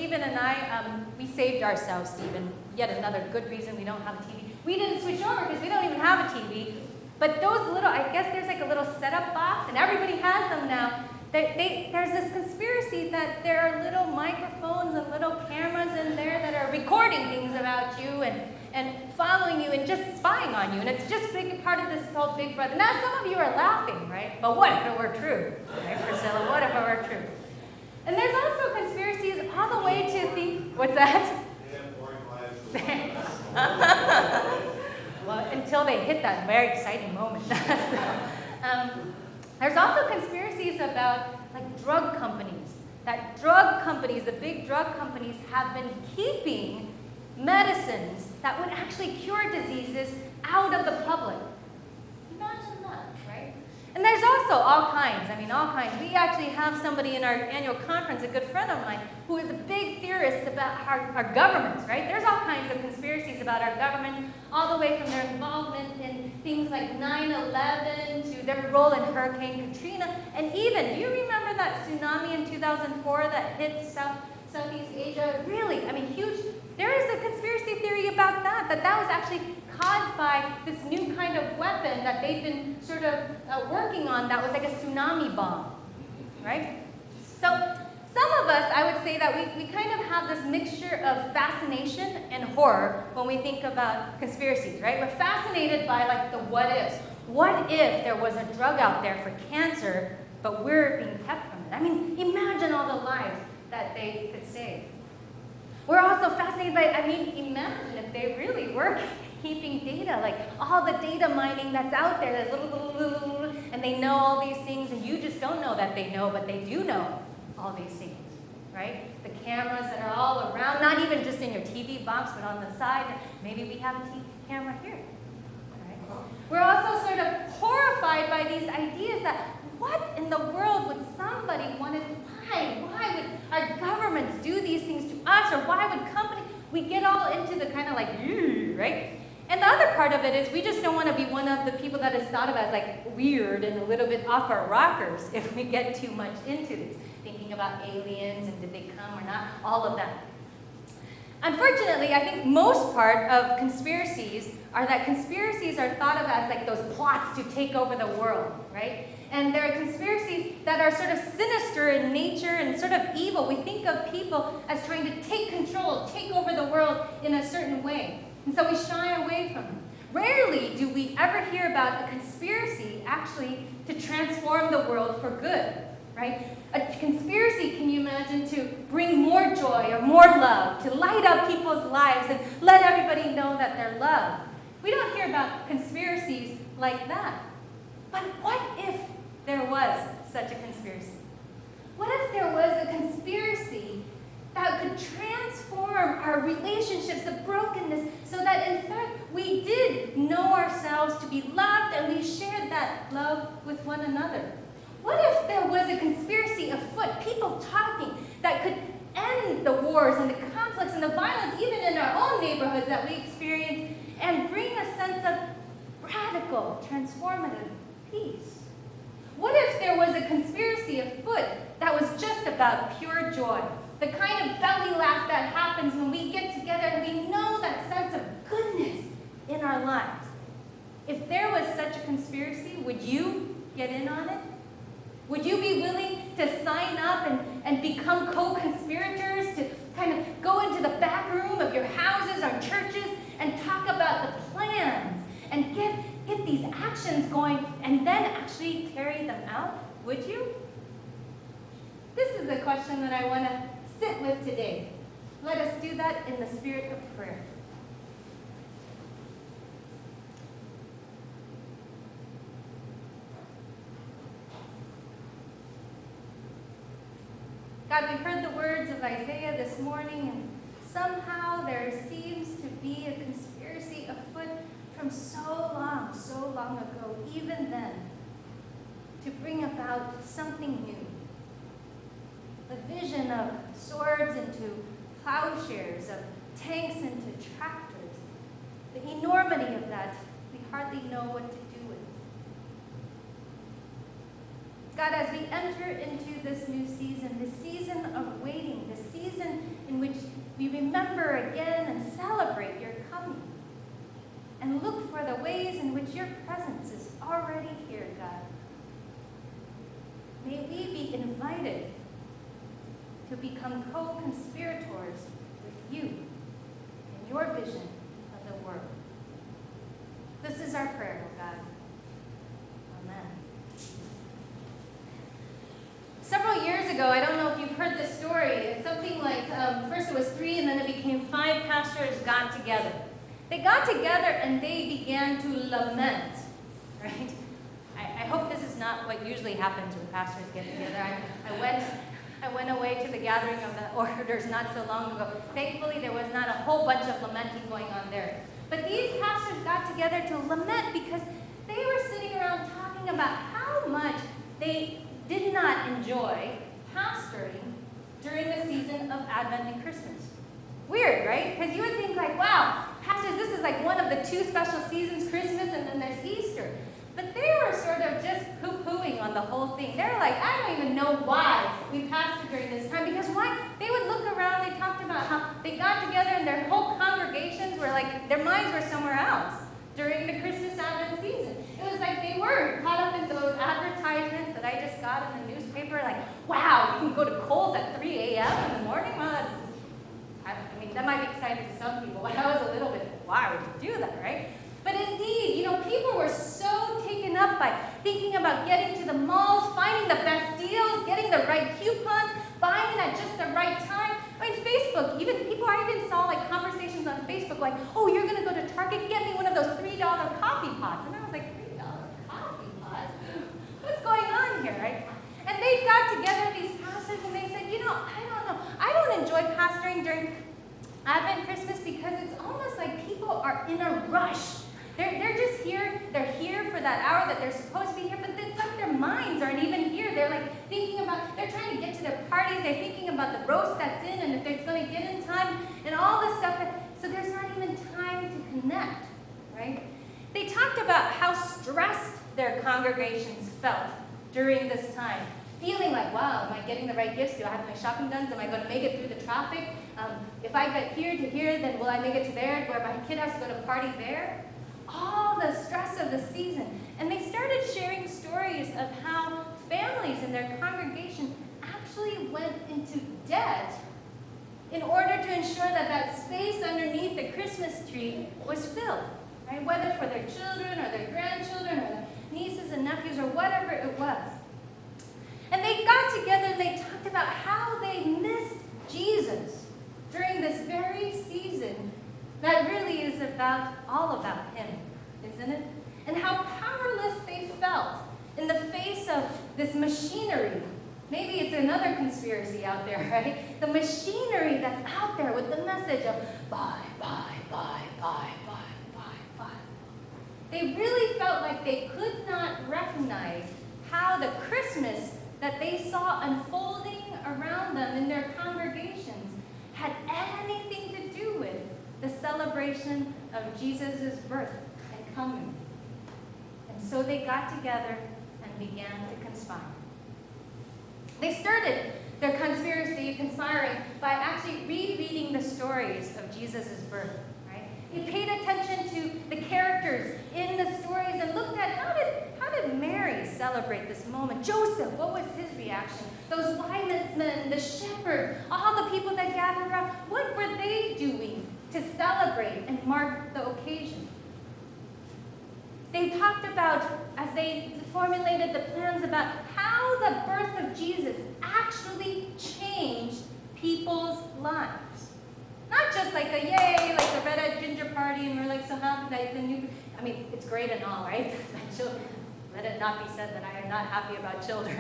Stephen and I, we saved ourselves, Stephen. Yet another good reason we don't have a TV. We didn't switch over because we don't even have a TV. But those little, I guess there's like a little setup box, and everybody has them now. There's this conspiracy that there are little microphones and little cameras in there that are recording things about you and following you and just spying on you. And it's just a part of this whole Big Brother. Now, some of you are laughing, right? But what if it were true? Right, Priscilla? What if it were true? And there's also conspiracies all the way to the, what's that? Well, until they hit that very exciting moment. There's also conspiracies about like drug companies. That drug companies, the big drug companies, have been keeping medicines that would actually cure diseases out of the public. Imagine that, right? And there's also all kinds. All kinds. We actually have somebody in our annual conference, a good friend of mine, who is a big theorist about our governments, right? There's all kinds of conspiracies about our government, all the way from their involvement in things like 9/11 to their role in Hurricane Katrina. And even, do you remember that tsunami in 2004 that hit Southeast Asia? Really, huge. There is a conspiracy theory about that was actually caused by this new kind of weapon that they've been sort of working on that was like a tsunami bomb, right? So some of us, I would say that we kind of have this mixture of fascination and horror when we think about conspiracies, right? We're fascinated by like the what ifs. What if there was a drug out there for cancer, but we're being kept from it? Imagine all the lives that they could save. We're also fascinated by, imagine if they really were keeping data, like all the data mining that's out there, that little, and they know all these things, and you just don't know that they know, but they do know all these things, right? The cameras that are all around, not even just in your TV box, but on the side. Maybe we have a TV camera here, right? We're also sort of horrified by these ideas that what in the world would somebody want to, why would our governments do these things to us, or why would companies, we get all into the kind of like, right? And the other part of it is we just don't want to be one of the people that is thought of as like weird and a little bit off our rockers if we get too much into this, thinking about aliens and did they come or not, all of that. Unfortunately, I think most part of conspiracies are thought of as like those plots to take over the world, right? And there are conspiracies that are sort of sinister in nature and sort of evil. We think of people as trying to take control, take over the world in a certain way. And so we shy away from them. Rarely do we ever hear about a conspiracy actually to transform the world for good, right? A conspiracy, can you imagine, to bring more joy or more love, to light up people's lives and let everybody know that they're loved. We don't hear about conspiracies like that. But what if there was such a conspiracy? What if there was a conspiracy that could transform our relationships, the brokenness, so that in fact we did know ourselves to be loved and we shared that love with one another? What if there was a conspiracy afoot, people talking, that could end the wars and the conflicts and the violence, even in our own neighborhoods that we experience, and bring a sense of radical, transformative peace? What if there was a conspiracy afoot that was just about pure joy? The kind of belly laugh that happens when we get together and we know that sense of goodness in our lives. If there was such a conspiracy, would you get in on it? Would you be willing to sign up and become co-conspirators, to kind of go into the back room of your houses or churches and talk about the plans and get these actions going and then actually carry them out? Would you? This is the question that I want to sit with today. Let us do that in the spirit of prayer. God, we heard the words of Isaiah this morning, and somehow there seems to be a conspiracy afoot from so long ago, even then, to bring about something new. The vision of swords into plowshares, of tanks into tractors. The enormity of that, we hardly know what to do with. God, as we enter into this new season, the season of waiting, the season in which to become co-conspirators with you in your vision of the world. This is our prayer, oh God. Amen. Several years ago, I don't know if you've heard this story, it's something like, first it was 3 and then it became 5 pastors got together. They got together and they began to lament, right? I hope this is not what usually happens when pastors get together. I went away to the gathering of the orders not so long ago. Thankfully, there was not a whole bunch of lamenting going on there. But these pastors got together to lament because they were sitting around talking about how much they did not enjoy pastoring during the season of Advent and Christmas. Weird, right? Because you would think like, wow, pastors, this is like one of the 2 special seasons, Christmas and then there's Easter. But they were sort of just poo-pooing on the whole thing. They're like, I don't even know why we pastor during this time. Because why? They would look around, they talked about how they got together and their whole congregations were like, their minds were somewhere else during the Christmas Advent season. It was like they were caught up in those advertisements that I just got in the newspaper, like, wow, you can go to Kohl's at 3 a.m. in the morning? Well, I mean, that might be exciting to some people, but I was a little bit, why would you do that, right? But indeed, people were so taken up by thinking about getting to the malls, finding the best deals, getting the right coupons, buying it at just the right time. I mean, Facebook, I even saw like conversations on Facebook like, oh, you're going to go to Target, get me one of those $3 coffee pots. And I was like, $3 coffee pots? What's going on here, right? And they got together, these pastors, and they said, I don't know. I don't enjoy pastoring during Advent, Christmas, because it's almost like people are in a rush. They're just here, they're here for that hour that they're supposed to be here, but it's like their minds aren't even here. They're like thinking about, they're trying to get to their parties, they're thinking about the roast that's in and if it's going to get in time and all this stuff. So there's not even time to connect, right? They talked about how stressed their congregations felt during this time. Feeling like, wow, am I getting the right gifts? Do I have my shopping done? Am I going to make it through the traffic? If I get here to here, then will I make it to there where my kid has to go to party there? All the stress of the season. And they started sharing stories of how families in their congregation actually went into debt in order to ensure that that space underneath the Christmas tree was filled, right? Whether for their children or their grandchildren or their nieces and nephews or whatever it was. And they got together and they talked about how they missed Jesus during this very season that really is all about him, isn't it? And how powerless they felt in the face of this machinery. Maybe it's another conspiracy out there, right? The machinery that's out there with the message of buy, buy, buy, buy, buy, buy, buy. They really felt like they could not recognize how the Christmas that they saw unfolding around them in their congregations had anything to do with the celebration of Jesus' birth and coming. And so they got together and began to conspire. They started their conspiring by actually rereading the stories of Jesus' birth. Right? They paid attention to the characters in the stories and looked at how did Mary celebrate this moment? Joseph, what was his reaction? Those wise men, the shepherds, all the people that gathered around, what were they doing to celebrate and mark the occasion? They talked about, as they formulated the plans about how the birth of Jesus actually changed people's lives. Not just like a yay, like the red-eyed ginger party, and we're like so happy that the new, I mean, it's great and all, right? Let it not be said that I am not happy about children,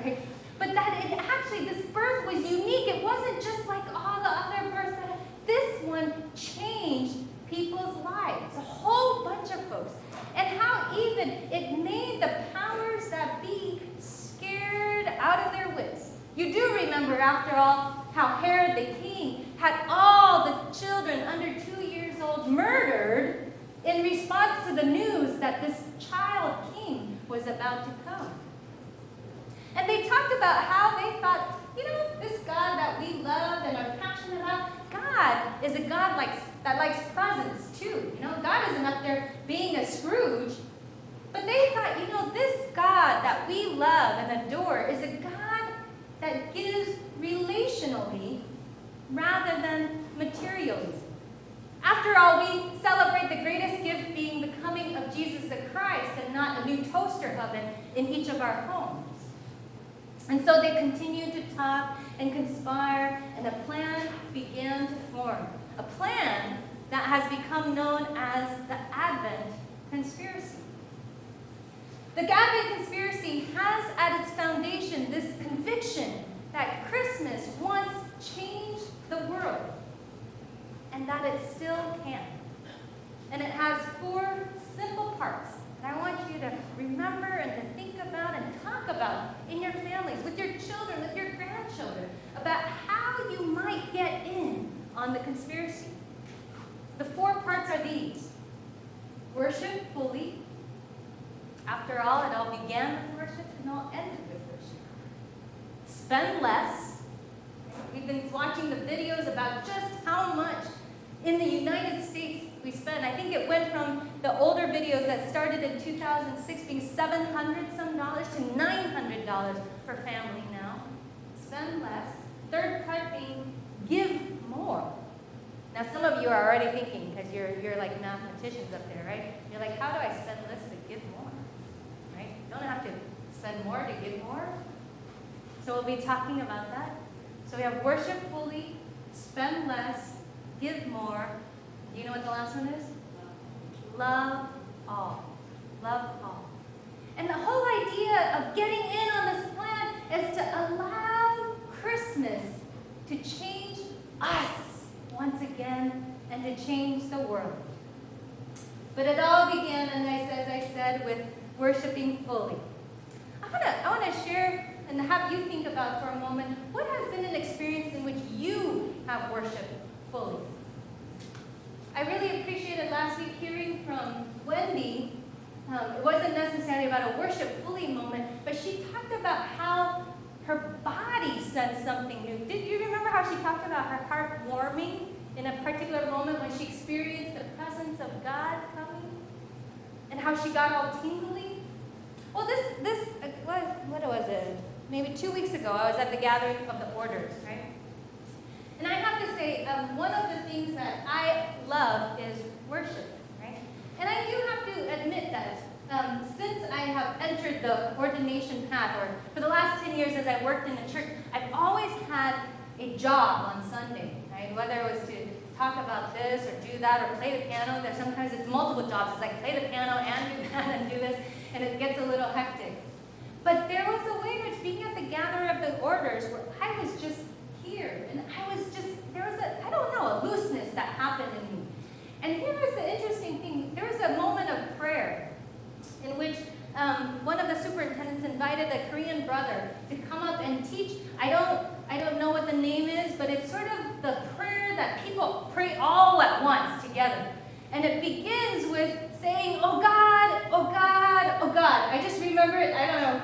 right? But that it actually, this birth was unique. It wasn't just like all the other births. This one changed people's lives, a whole bunch of folks. And how even it made the powers that be scared out of their wits. You do remember, after all, how Herod the king had all the children under 2 years old murdered in response to the news that this child king was about to come. And they talked about how they thought, this God that we love and are passionate about, God is a God that likes presents too. God isn't up there being a Scrooge. But they thought, this God that we love and adore is a God that gives relationship After all, we celebrate the greatest gift being the coming of Jesus the Christ and not a new toaster oven in each of our homes. And so they continued to talk and conspire, and a plan began to form. A plan that has become known as the Advent Conspiracy. The Advent Conspiracy has at its foundation this conviction that Christmas once changed the world, and that it still can. And it has 4 simple parts that I want you to remember and to think about and talk about in your families, with your children, with your grandchildren, about how you might get in on the conspiracy. The 4 parts are these. Worship fully. After all, it all began with worship and all ended with worship. Spend less. We've been watching the videos about just how much in the United States we spend. I think it went from the older videos that started in 2006 being $700 some dollars to $900 for family now. Spend less. Third part being give more. Now some of you are already thinking, because you're like mathematicians up there, right? You're like, how do I spend less to give more? Right? You don't have to spend more to give more. So we'll be talking about that. So we have worship fully, spend less, give more. Do you know what the last one is? Love all. Love all. And the whole idea of getting in on this plan is to allow Christmas to change us once again and to change the world. But it all began, as I said, with worshiping fully. I want to share and have you think about for a moment, what has been an experience in which you have worshiped fully? I really appreciated last week hearing from Wendy. It wasn't necessarily about a worship fully moment, but she talked about how her body sensed something new. Did you remember how she talked about her heart warming in a particular moment when she experienced the presence of God coming? And how she got all tingly? Well, what was it? Maybe 2 weeks ago, I was at the gathering of the orders, right? And I have to say, one of the things that I love is worship, right? And I do have to admit that since I have entered the ordination path, or for the last 10 years as I worked in a church, I've always had a job on Sunday, right? Whether it was to talk about this or do that or play the piano. Sometimes it's multiple jobs. It's like play the piano and do that and do this, and it gets a little hectic. But there was a way in which being at the gathering of the orders where I was just here, and there was a looseness that happened in me. And here was the interesting thing. There was a moment of prayer in which one of the superintendents invited a Korean brother to come up and teach. I don't know what the name is, but it's sort of the prayer that people pray all at once together. And it begins with saying, "Oh God, oh God, oh God." I just remember it, I don't know,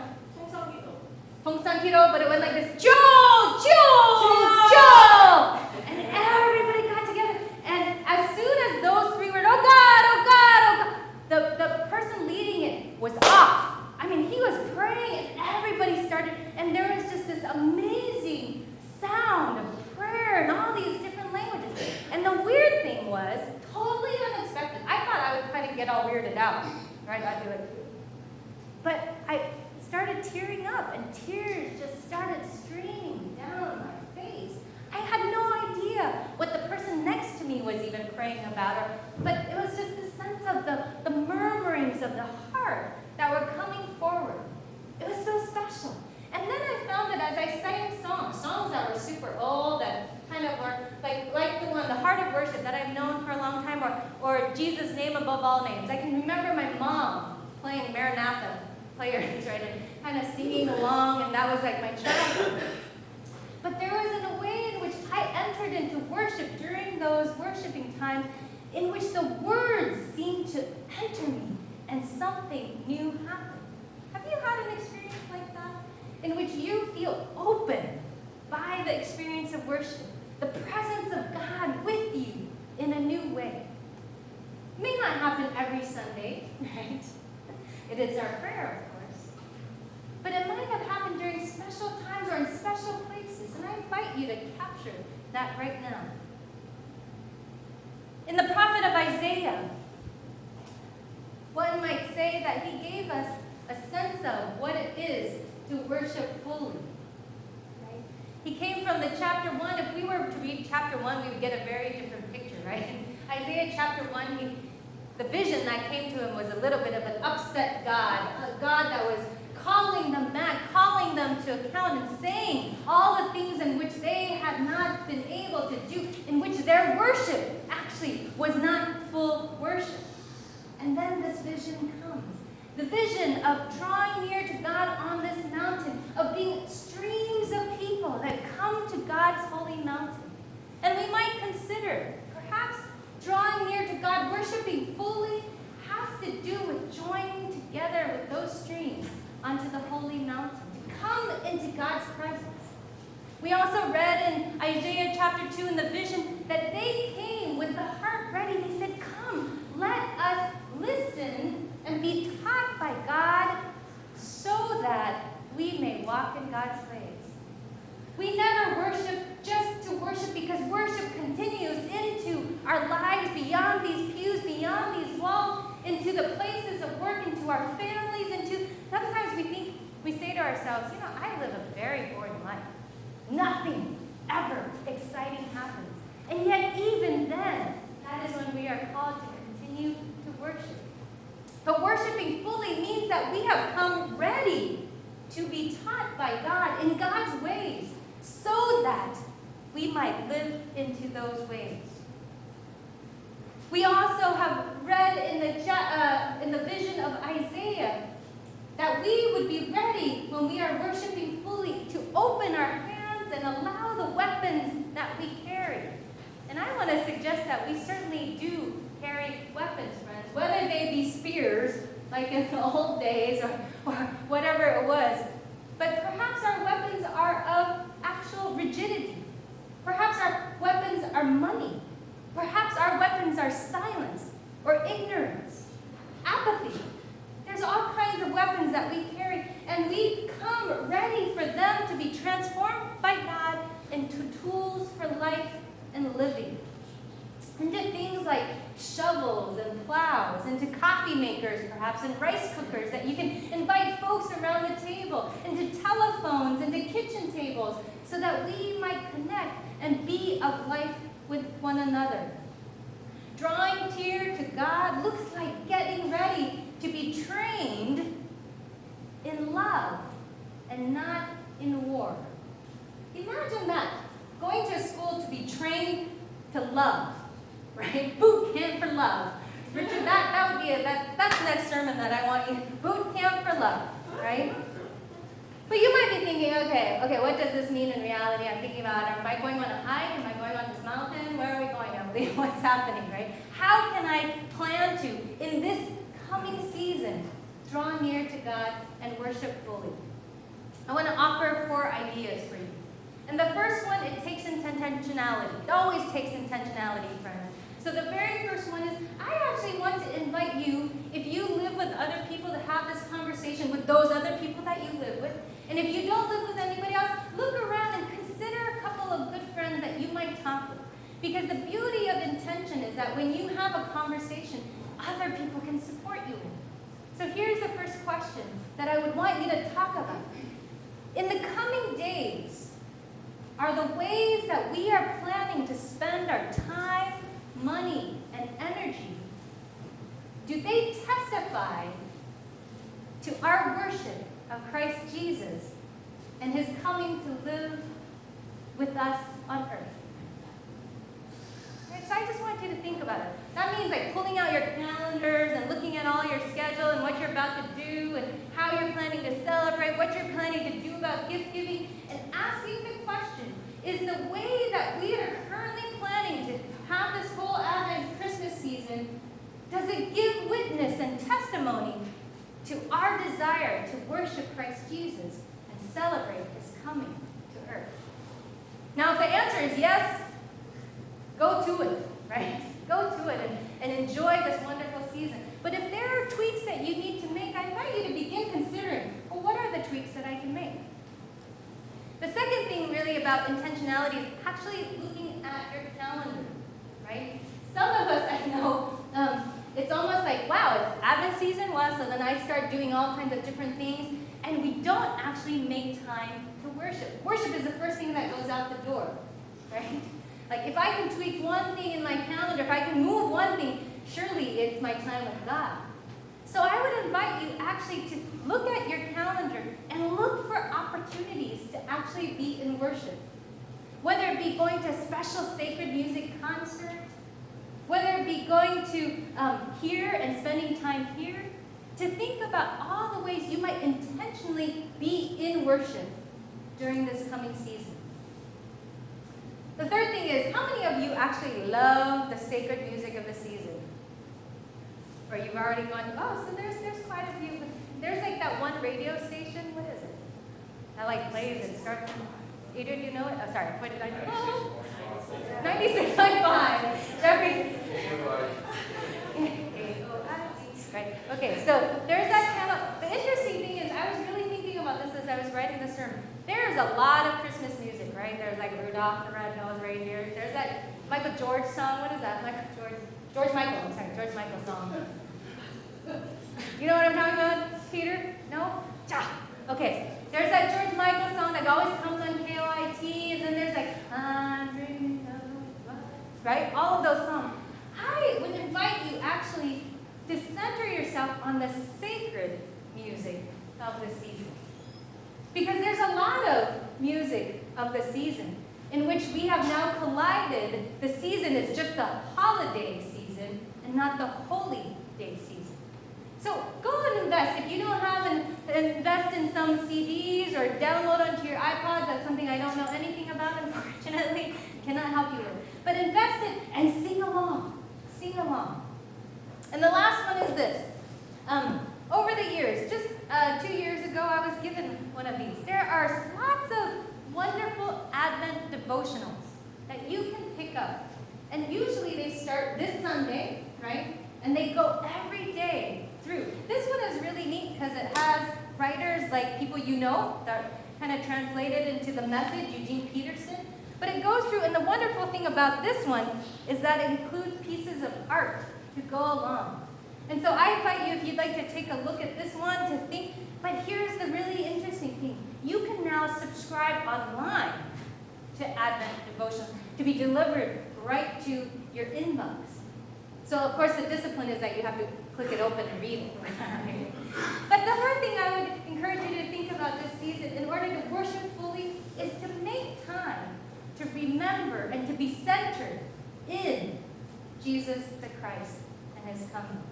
Pongsankiro, but it went like this, Joel, Joel, Joel! And everybody got together. And as soon as those 3 words, "Oh God, oh God, oh God," the person leading it was off. I mean, he was praying and everybody started, and there was just this amazing sound of prayer in all these different languages. And the weird thing was, totally unexpected. I thought I would kind of get all weirded out, right? I'd be like, but I started tearing up, and tears just started streaming down my face. I had no idea what the person next to me was even praying about, but it was just the sense of the murmurings of the heart that were coming forward. It was so special. And then I found that as I sang songs that were super old, that kind of were like the one, The Heart of Worship, that I've known for a long time, or Jesus' Name Above All Names. I can remember my mom playing Maranatha players, right, and kind of singing along, and that was like my childhood. But there was a way in which I entered into worship during those worshiping times in which the words seemed to enter me and something new happened. Have you had an experience like that? In which you feel open by the experience of worship, the presence of God with you in a new way. It may not happen every Sunday, right? It is our prayer, of course. But it might have happened during special times or in special places, and I invite you to capture that right now. In the prophet of Isaiah, one might say that he gave us a sense of what it is to worship fully. Right? He came from the chapter 1. If we were to read chapter 1, we would get a very different picture, right? In Isaiah chapter 1, the vision that came to him was a little bit of an upset God, a God that was calling them back, calling them to account and saying all the things in which they had not been able to do, in which their worship actually was not full worship. And then this vision comes. The vision of drawing near to God on this mountain, of being streams of people that come to God's holy mountain. And we might consider, perhaps drawing near to God, worshiping fully, has to do with joining together with those streams onto the holy mountain, to come into God's presence. We also read in Isaiah chapter 2 in the vision that they came with the heart ready. They said, "Come, let us listen and be taught by God so that we may walk in God's ways." We never worship just to worship, because worship continues into our lives, beyond these pews, beyond these walls, into the places of work, into our families, into... Sometimes we say to ourselves, I live a very boring life. Nothing ever exciting happens. And yet even then, that is when we are called to continue to worship. But worshiping fully means that we have come ready to be taught by God in God's ways, so that we might live into those ways. We also have read in the vision of Isaiah that we would be ready when we are worshiping fully to open our hands and allow the weapons that we carry. And I want to suggest that we certainly do carry weapons, friends, whether they be spears, like in the old days, or whatever it was. But perhaps our weapons are of actual rigidity. Perhaps our weapons are money. Perhaps our weapons are silence or ignorance, apathy. There's all kinds of weapons that we carry, and we come ready for them to be transformed by God into tools for life and living. Into things like shovels and plows, into coffee makers perhaps, and rice cookers that you can invite folks around the table, into telephones, into kitchen tables, so that we might connect and be of life with one another. Drawing near to God looks like getting ready to be trained in love and not in war. Imagine that, going to school to be trained to love, right? Boot camp for love. Richard, that would be that's the next sermon that I want you. Boot camp for love, right? But you might be thinking, okay, what does this mean in reality? I'm thinking about, am I going on a hike? Am I going on this mountain? Where are we going, Emily? What's happening, right? How can I plan to, in this coming season, draw near to God and worship fully? I want to offer 4 ideas for you. And the first one, it takes intentionality. It always takes intentionality, friends. So the very first one is, I actually want to invite you, if you live with other people, to have this conversation with those other people that you live with. And if you don't live with anybody else, look around and consider a couple of good friends that you might talk with. Because the beauty of intention is that when you have a conversation, other people can support you in it. So here's the first question that I would want you to talk about. In the coming days, are the ways that we are planning to spend our time, money, and energy, do they testify to our worship of Christ Jesus and his coming to live with us on earth? Right, so I just want you to think about it. That means like pulling out your calendars and looking at all your schedule and what you're about to do and how you're planning to celebrate, what you're planning to do about gift giving, and asking the question, is the way that we are currently planning to have this whole Advent Christmas season, does it give witness and testimony to our desire to worship Christ Jesus and celebrate his coming to earth? Now, if the answer is yes, go to it, right? Go to it and enjoy this wonderful season. But if there are tweaks that you need to make, I invite you to begin considering, well, what are the tweaks that I can make? The second thing really about intentionality is actually looking at your calendar, right? some of us, I know, it's almost like, wow, it's Advent season, wow, so then I start doing all kinds of different things, and we don't actually make time to worship. Worship is the first thing that goes out the door, right? Like, if I can tweak one thing in my calendar, if I can move one thing, surely it's my time with God. So I would invite you actually to look at your calendar and look for opportunities to actually be in worship. Whether it be going to a special sacred music concert, whether it be going to here and spending time here, to think about all the ways you might intentionally be in worship during this coming season. The third thing is, how many of you actually love the sacred music of the season? Or you've already gone, oh, so there's quite a few. There's like that one radio station, what is it? That like plays and starts. Adrian, do you know it? Oh, sorry, what did I do? 96.5. Jeffrey. Right. Okay, so there's that channel. The interesting thing is, I was really thinking about this as I was writing the sermon. There's a lot of Christmas music, right? There's like Rudolph the Red-Nosed Reindeer. There's that Michael George song. What is that? George Michael song. You know what I'm talking about, Peter? No? Okay. There's that George Michael song that always comes on KOIT, and then there's like, right? All of those songs. I would invite you actually to center yourself on the sacred music of the season. Because there's a lot of music of the season in which we have now collided. The season is just the holiday season and not the holy day season. So go and invest. If you don't have invest in some CDs or download onto your iPods. That's something I don't know anything about, unfortunately. Cannot help you with. But invest in and sing along. Sing along. And the last one is this. Over the years, just 2 years ago, I was given one of these. There are lots of wonderful Advent devotionals that you can pick up. And usually they start this Sunday, right? And they go every day through. This one is really neat because it has writers like people you know that kind of translated into the Message, Eugene Peterson. But it goes through, and the wonderful thing about this one is that it includes pieces of art to go along. And so I invite you, if you'd like to take a look at this one, to think, but here's the really interesting thing. You can now subscribe online to Advent devotionals to be delivered right to your inbox. So of course the discipline is that you have to click it open and read it. But the third thing I would encourage you to think about this season in order to worship fully is to make time to remember and to be centered in Jesus the Christ and his coming.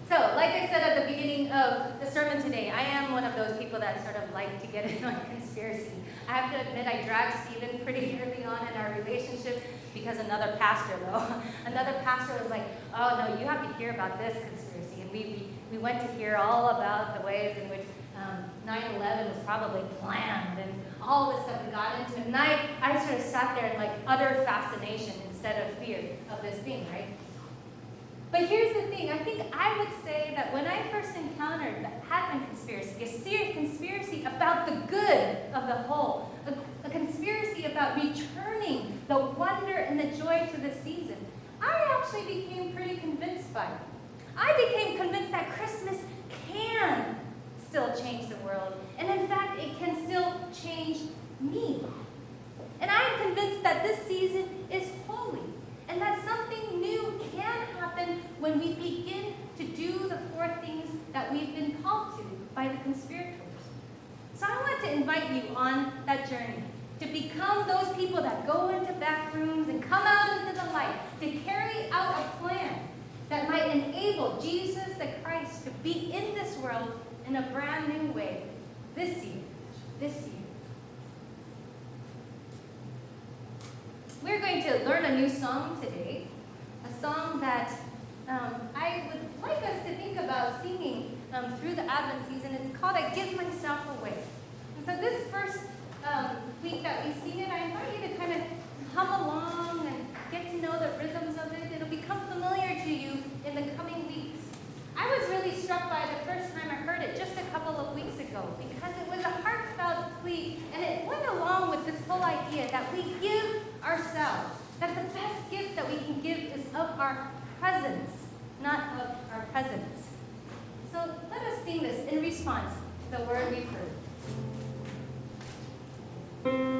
So, like I said at the beginning of the sermon today, I am one of those people that sort of like to get in on conspiracy. I have to admit I dragged Stephen pretty early on in our relationship because another pastor was like, oh no, you have to hear about this conspiracy. And we went to hear all about the ways in which 9/11 was probably planned and all this stuff we got into. And I sort of sat there in like utter fascination instead of fear of this thing, right? But here's the thing. I think I would say that when I first encountered the Advent conspiracy, a conspiracy about the good of the whole, a conspiracy about returning the wonder and the joy to the season, I actually became pretty convinced by it. I became convinced that Christmas can still change the world. And in fact, it can still change me. And I am convinced that this season is holy. And that something new can happen when we begin to do the four things that we've been called to by the conspirators. So I want to invite you on that journey to become those people that go into back rooms and come out into the light, to carry out a plan that might enable Jesus the Christ to be in this world in a brand new way this year. We're going to learn a new song today, a song that I would like us to think about singing through the Advent season. It's called I Give Myself Away. And so this first week that we sing it, I invite you to kind of hum along and get to know the rhythms of it. It'll become familiar to you in the coming weeks. I was really struck by the first time I heard it just a couple of weeks ago because it was a heartfelt plea and it went along with this whole idea that we give ourselves that the best gift that we can give is of our presence, not of our presence. So let us sing this in response to the word we've heard.